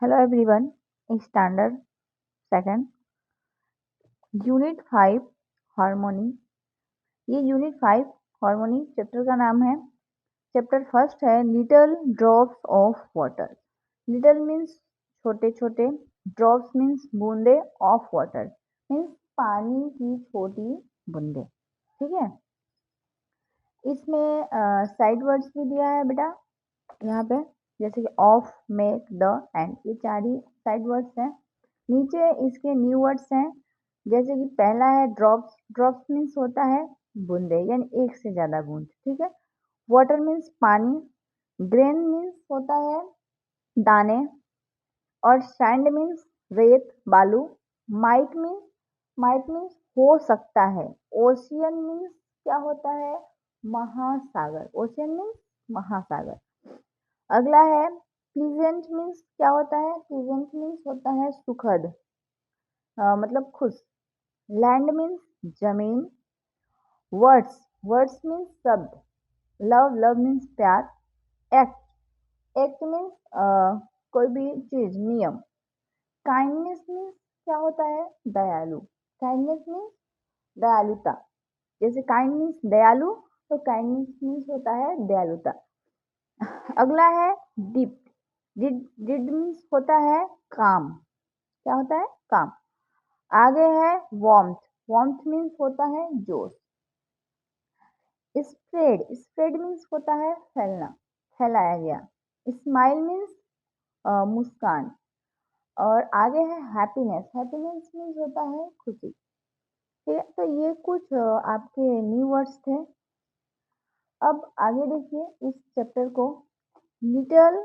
Hello everyone. Standard second unit 5 harmony. ये unit 5 harmony chapter का नाम है। चैप्टर फर्स्ट है little drops of water. Little means छोटे छोटे, ड्रॉप्स मीन्स बूंदे, ऑफ वाटर मीन्स पानी की छोटी बूंदे। ठीक है, इसमें साइड वर्ड्स भी दिया है बेटा यहाँ पे, जैसे कि ऑफ, मेक, द, एंड, ये चार ही साइड वर्ड्स हैं। नीचे इसके न्यू वर्ड्स हैं, जैसे कि पहला है ड्रॉप्स। ड्रॉप्स मीन्स होता है बूंदे, यानी एक से ज्यादा बूंद। ठीक है, वाटर मीन्स पानी, ग्रेन मीन्स होता है दाने, और सैंड मीन्स रेत, बालू। माइट मीन्स हो सकता है। ओशियन मीन्स क्या होता है? महासागर। ओशियन मीन्स महासागर। अगला है प्लीजेंट मीन्स क्या होता है? प्लीजेंट मीन्स होता है सुखद, मतलब खुश। लैंड मीन्स जमीन। वर्ड्स मीन्स शब्द। लव मीन्स प्यार। एक्ट मीन्स कोई भी चीज, नियम। काइंडनेस मीन्स क्या होता है? दयालु। काइंडनेस मीन्स दयालुता। जैसे काइंड मीन्स दयालु, तो काइंडनेस मीन्स होता है दयालुता। अगला है डीप। डिड मीन्स होता है काम। क्या होता है? काम। आगे है वार्मथ। वार्मथ मीन्स होता है जोश। स्प्रेड मीन्स होता है फैलना, फैलाया गया। स्माइल मीन्स मुस्कान। और आगे है हैप्पीनेस। हैप्पीनेस मीन्स होता है खुशी। ठीक है, तो ये कुछ आपके न्यू वर्ड्स थे। अब आगे देखिए इस चैप्टर को। Little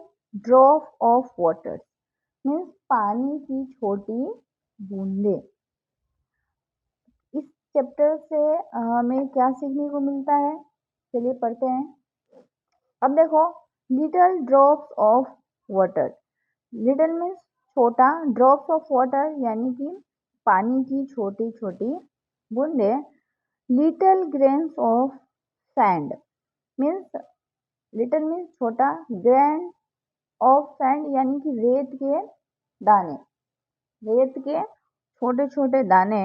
drop of water means पानी की छोटी बूंदे। इस चैप्टर से हमें क्या सीखने को मिलता है? चलिए पढ़ते हैं। अब देखो, little drops of water. Little means छोटा, ड्रॉप्स ऑफ वाटर यानी कि पानी की छोटी छोटी बूंदे। Little grains of sand means, little means छोटा, ग्रेन ऑफ सैंड यानी कि रेत के दाने, रेत के छोटे छोटे दाने।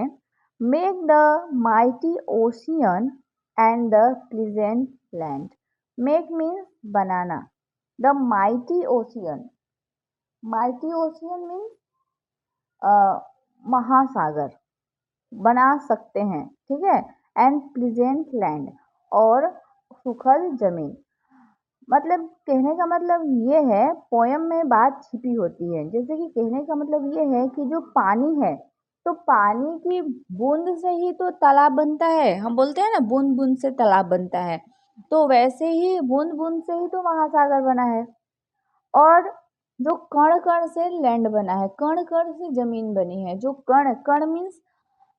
Make the mighty ocean and the pleasant land. Make means banana. The mighty ocean, mighty ocean means महासागर, बना सकते हैं। ठीक है, एंड प्लीजेंट लैंड, और सुखद जमीन। मतलब कहने का मतलब ये है, पोयम में बात छिपी होती है। जैसे कि कहने का मतलब ये है कि जो पानी है, तो पानी की बूंद से ही तो तालाब बनता है। हम बोलते हैं ना, बूंद बूंद से तालाब बनता है, तो वैसे ही बूंद बूंद से ही तो महासागर बना है। और जो कण कण से लैंड बना है, कण कण से जमीन बनी है। जो कण, कण मीन्स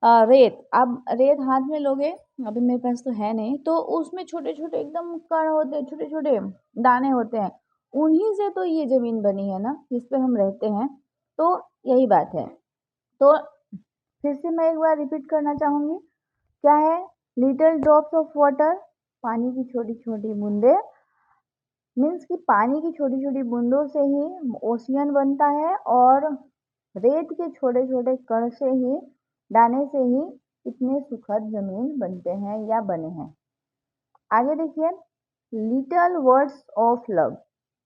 रेत। आप रेत हाथ में लोगे, अभी मेरे पास तो है नहीं, तो उसमें छोटे छोटे एकदम कण होते हैं, छोटे छोटे दाने होते हैं। उन्हीं से तो ये जमीन बनी है ना, जिस पे हम रहते हैं। तो यही बात है। तो फिर से मैं एक बार रिपीट करना चाहूंगी, क्या है? लिटिल ड्रॉप्स ऑफ वाटर, पानी की छोटी छोटी बूंदे। मीन्स कि पानी की छोटी छोटी बूंदों से ही ओशियन बनता है, और रेत के छोटे छोटे कण से ही, दाने से ही इतने सुखद जमीन बनते हैं या बने हैं। आगे देखिए, लिटिल वर्ड्स ऑफ लव।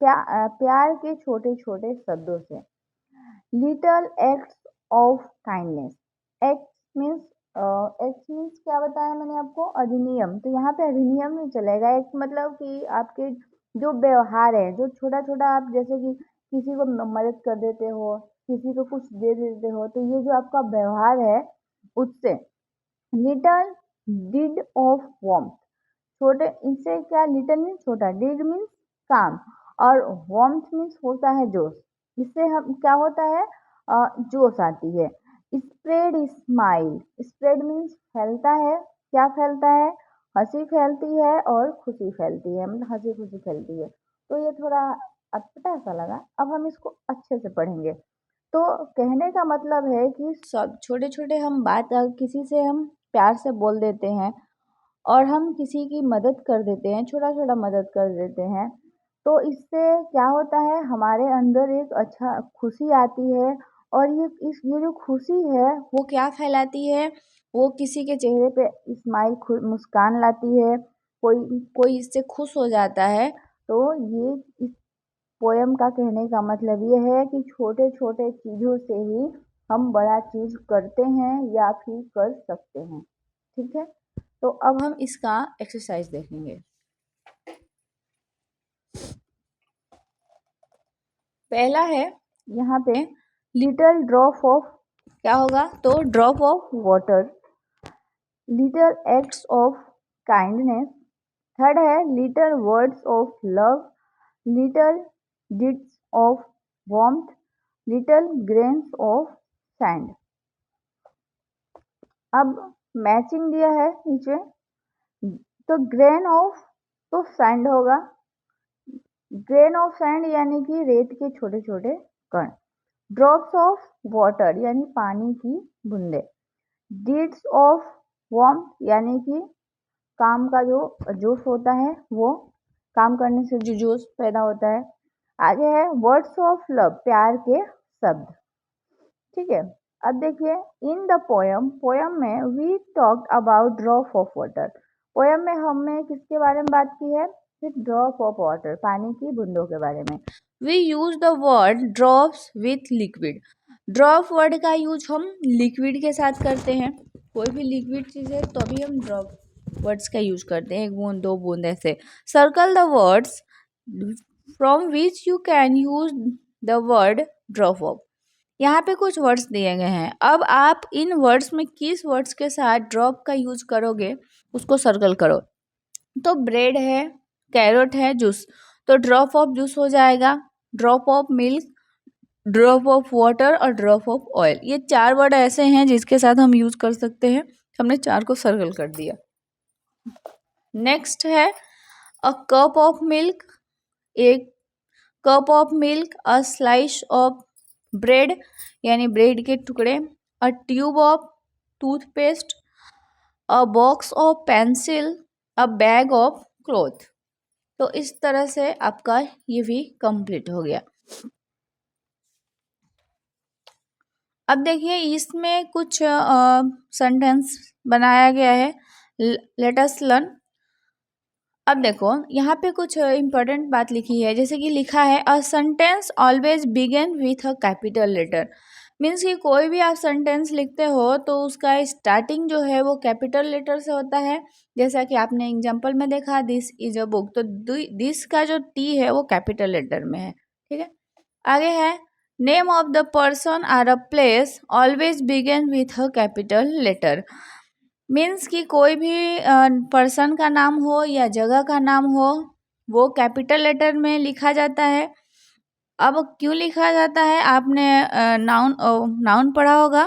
प्यार के छोटे छोटे शब्दों से। Little acts of kindness. Act means, act means क्या बताया मैंने आपको? अधिनियम। तो यहाँ पे अधिनियम नहीं चलेगा। एक्ट मतलब कि आपके जो व्यवहार है, जो छोटा छोटा, आप जैसे कि किसी को मदद कर देते हो, किसी को कुछ दे देते हो, तो ये जो आपका व्यवहार है उससे। Little did of warmth. छोटे, इनसे क्या? लिटिल मीन्स छोटा, डिड मीन्स काम, और वार्मथ मीन्स होता है जोश। इससे हम क्या होता है? जोश आती है। Spread smile. स्प्रेड मीन्स फैलता है। क्या फैलता है? हंसी फैलती है और खुशी फैलती है, मतलब हंसी खुशी फैलती है। तो ये थोड़ा अटपटा सा लगा, अब हम इसको अच्छे से पढ़ेंगे। तो कहने का मतलब है कि सब छोटे छोटे हम बात, किसी से हम प्यार से बोल देते हैं, और हम किसी की मदद कर देते हैं, छोटा छोटा मदद कर देते हैं, तो इससे क्या होता है, हमारे अंदर एक अच्छा खुशी आती है, और ये जो खुशी है वो क्या फैलाती है, वो किसी के चेहरे पे स्माइल मुस्कान लाती है, कोई कोई इससे खुश हो जाता है। तो ये इस पोयम का कहने का मतलब ये है कि छोटे छोटे चीज़ों से ही हम बड़ा चीज़ करते हैं या फिर कर सकते हैं। ठीक है, तो अब हम इसका एक्सरसाइज देखेंगे। पहला है यहाँ पे लिटिल ड्रॉप ऑफ, क्या होगा, तो drop of water, little acts of kindness. Third है little words of love, little deeds of warmth, little grains of sand. अब मैचिंग दिया है नीचे, तो ग्रेन ऑफ, तो सैंड होगा, ग्रेन ऑफ सैंड यानी कि रेत के छोटे छोटे कण, ड्रॉप्स ऑफ वाटर यानी पानी की बूंदे, डीड्स ऑफ वार्म यानी कि काम का जो जोश होता है, वो काम करने से जो जोश पैदा होता है। आगे है वर्ड्स ऑफ लव, प्यार के शब्द। ठीक है, अब देखिए इन द पोयम, पोयम में we talked about drop of water, poem में हमने किसके बारे में बात की है, सिर्फ ड्रॉप ऑफ वाटर, पानी की बूंदों के बारे में। We use the word drops with liquid, drop word का यूज हम लिक्विड के साथ करते हैं, कोई भी लिक्विड चीज़ है तो अभी हम ड्रॉप वर्ड्स का यूज करते हैं, एक बूंद दो बूंद ऐसे। Circle the words from which you can use the word drop of, यहाँ पे कुछ वर्ड्स दिए गए हैं, अब आप इन वर्ड्स में किस वर्ड्स के साथ ड्रॉप का यूज करोगे उसको सर्कल करो। तो ब्रेड है, कैरोट है, जूस, तो ड्रॉप ऑफ जूस हो जाएगा, drop of milk, drop of water और ड्रॉप ऑफ ऑयल। ये चार वर्ड ऐसे हैं जिसके साथ हम यूज कर सकते हैं, हमने चार को सर्कल कर दिया। नेक्स्ट है अ कप ऑफ मिल्क, एक cup of milk, a slice of bread यानी ब्रेड के टुकड़े, a tube of toothpaste, a box of pencil, a bag of cloth. तो इस तरह से आपका ये भी कंप्लीट हो गया। अब देखिए इसमें कुछ सेंटेंस बनाया गया है, लेट अस लर्न। अब देखो यहाँ पे कुछ इम्पोर्टेंट बात लिखी है, जैसे कि लिखा है a sentence always begin with a capital letter, means कि कोई भी आप सेंटेंस लिखते हो तो उसका स्टार्टिंग जो है वो कैपिटल लेटर से होता है, जैसा कि आपने एग्जांपल में देखा दिस इज अ बुक, तो दिस का जो टी है वो कैपिटल लेटर में है। ठीक है, आगे है name of the person or a place always begin with a capital letter, means कि कोई भी पर्सन का नाम हो या जगह का नाम हो वो कैपिटल लेटर में लिखा जाता है। अब क्यों लिखा जाता है, आपने नाउन नाउन पढ़ा होगा,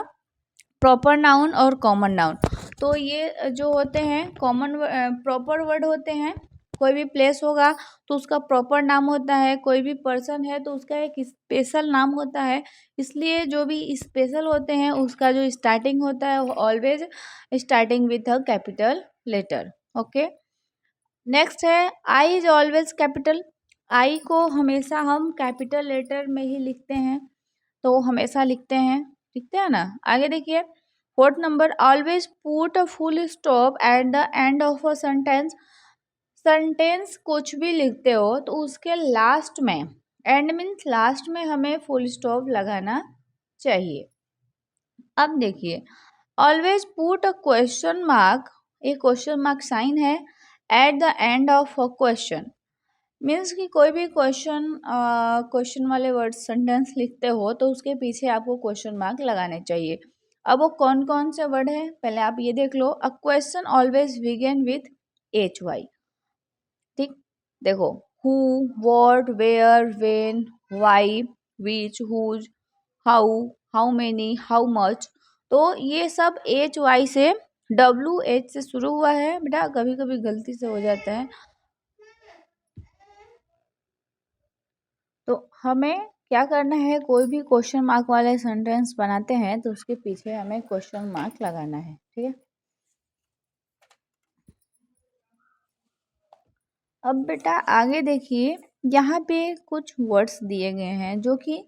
प्रॉपर नाउन और कॉमन नाउन, तो ये जो होते हैं कॉमन प्रॉपर वर्ड होते हैं, कोई भी प्लेस होगा तो उसका प्रॉपर नाम होता है, कोई भी पर्सन है तो उसका एक स्पेशल नाम होता है, इसलिए जो भी स्पेशल होते हैं उसका जो स्टार्टिंग होता है वो always starting with a capital letter. Okay, next है I is always capital, I को हमेशा हम कैपिटल लेटर में ही लिखते हैं, तो हमेशा लिखते हैं ना। आगे देखिए fourth number always put a full stop at the end of a sentence, sentence कुछ भी लिखते हो तो उसके लास्ट में, एंड मीन्स लास्ट में हमें फुल स्टॉप लगाना चाहिए। अब देखिए always put a question mark, एक क्वेश्चन मार्क साइन है at the end of a question, means कि कोई भी क्वेश्चन वाले वर्ड सेंटेंस लिखते हो तो उसके पीछे आपको क्वेश्चन मार्क लगाने चाहिए। अब वो कौन कौन से वर्ड है पहले आप ये देख लो, a question always begin with H Y. ठीक, देखो who, what, where, when, why, which, whose, how, how many, how much, तो ये सब एच वाई से, डब्ल्यू एच से शुरू हुआ है बेटा, कभी कभी गलती से हो जाता है, तो हमें क्या करना है, कोई भी क्वेश्चन मार्क वाले सेंटेंस बनाते हैं तो उसके पीछे हमें क्वेश्चन मार्क लगाना है। ठीक है, अब बेटा आगे देखिए यहाँ पे कुछ वर्ड्स दिए गए हैं जो कि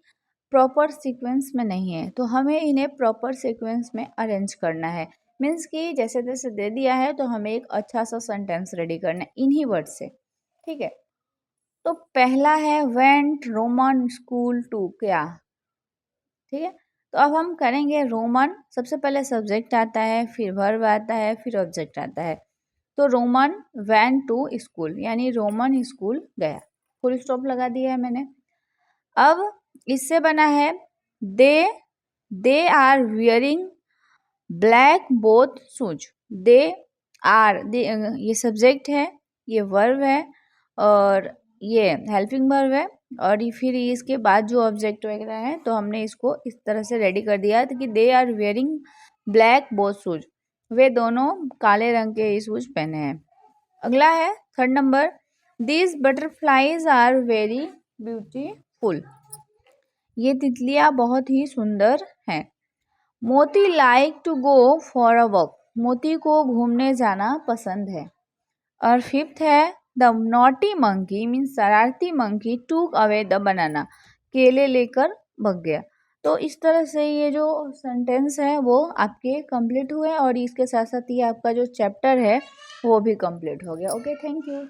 प्रॉपर सीक्वेंस में नहीं है, तो हमें इन्हें प्रॉपर सीक्वेंस में अरेंज करना है। मीन्स कि जैसे जैसे दे दिया है तो हमें एक अच्छा सा सेंटेंस रेडी करना है इन्हीं वर्ड से, ठीक है। तो पहला है वेंट रोमन स्कूल टू, क्या, ठीक है। तो अब हम करेंगे रोमन, सबसे पहले सब्जेक्ट आता है, फिर वर्ब आता है, फिर ऑब्जेक्ट आता है। तो रोमन वैन टू स्कूल, यानी रोमन स्कूल गया, फुल स्टॉप लगा दिया है मैंने। अब इससे बना है they they are wearing black both shoes. They are, ये सब्जेक्ट है, ये वर्ब है और ये हेल्पिंग वर्ब है, और ये फिर इसके बाद जो ऑब्जेक्ट वगैरह है तो हमने इसको इस तरह से रेडी कर दिया कि they are wearing black both shoes, वे दोनों काले रंग के शूज पहने हैं। अगला है third number, these butterflies are very beautiful, ये तितलियां बहुत ही सुंदर हैं। Moti like to go for a walk, Moti को घूमने जाना पसंद है। और फिफ्थ है द नॉटी मंकी मीन्स शरारती monkey took away the banana, केले लेकर भग गया। तो इस तरह से ये जो सेंटेंस है वो आपके कंप्लीट हुए और इसके साथ साथ ये आपका जो चैप्टर है वो भी कंप्लीट हो गया। Okay, thank you.